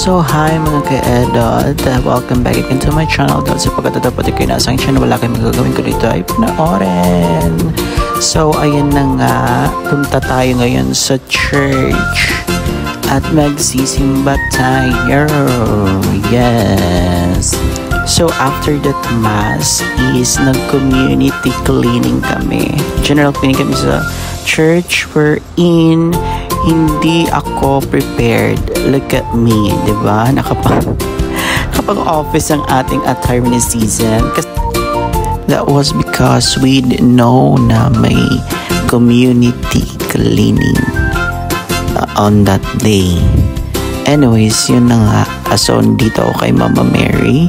So hi mga ka-edot, welcome back again to my channel. Dahil sa pagkatapos kayo nasa aking channel, wala kayong magagawin ko dito ay panoorin. So ayan na nga, punta tayo ngayon sa church at magsisimba tayo. Yes. So after that mass is nag-community cleaning kami. General cleaning kami sa church wherein hindi ako prepared. Look at me, di ba? Nakapag-office ang ating attire season. That was because we didn't know na may community cleaning on that day. Anyways, yun na nga. So, dito ako kay Mama Mary.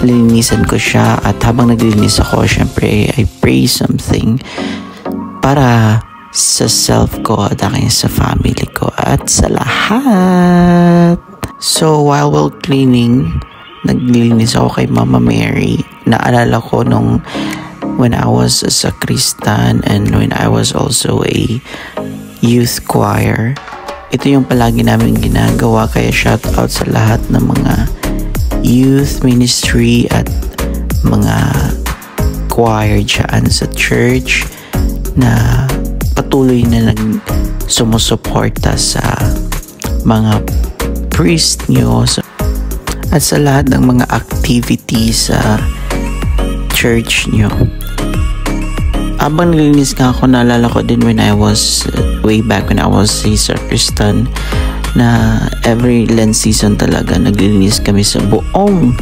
Linisan ko siya at habang naglilinis ako, syempre, I pray something para sa self ko at aking sa family ko at sa lahat. So while we're cleaning, naglilinis ako kay Mama Mary. Naalala ko nung when I was a sacristan and when I was also a youth choir. Ito yung palagi namin ginagawa, kaya shout out sa lahat ng mga youth ministry at mga choir dyan sa church na patuloy na sumusuporta sa mga priest nyo at sa lahat ng mga activities sa church nyo. Habang nilinis nga ako, naalala ko din when I was way back when I was a sacristan na every Lent season talaga naglilinis kami sa buong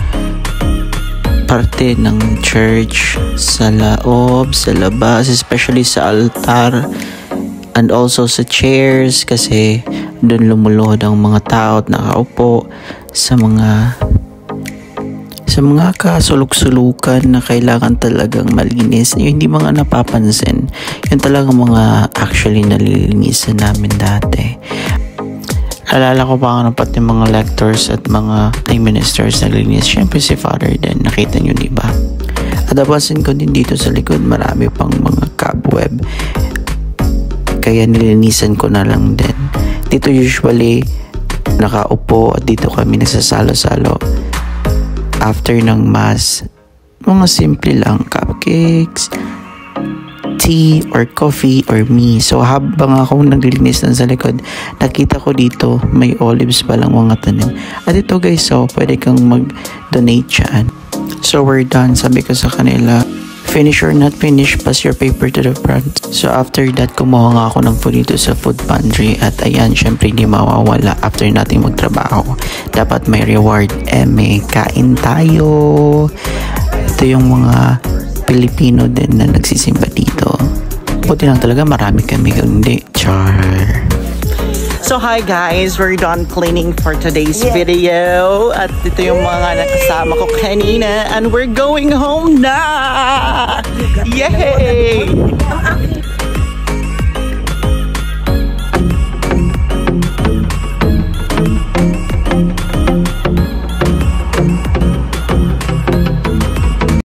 parte ng church, sa loob, sa labas, especially sa altar and also sa chairs kasi doon lumuluhod ang mga tao at nakaupo sa mga kasuluk-sulukan na kailangan talagang malinis. Yung hindi mga napapansin, yun talagang mga actually nalilinisan namin dati. Alala ko pa nga pati mga lectors at mga lay ministers na linis. Siyempre si Father din. Nakita nyo, diba? At napansin ko din dito sa likod, marami pang mga cobweb. Kaya nilinisan ko na lang din. Dito usually nakaupo at dito kami nagsasalo-salo. After ng mass, mga simple lang. Cupcakes, tea or coffee or me. So habang ako naglilinis sa likod, nakita ko dito may olives pa lang mga tanim. At ito guys, so pwede kang mag-donate dyan. So we're done. Sabi ko sa kanila, finish or not finish, pass your paper to the front. So after that, kumuha nga ako ng food dito sa food pantry. At ayan, syempre hindi mawawala after nating magtrabaho. Dapat may reward. May kain tayo. Ito yung mga Pilipino din na nagsisimba dito. Buti lang talaga marami kami, kundi char. So hi guys, we're done cleaning for today's video. At ito yung mga nakasama ko kanina and we're going home na! Yay!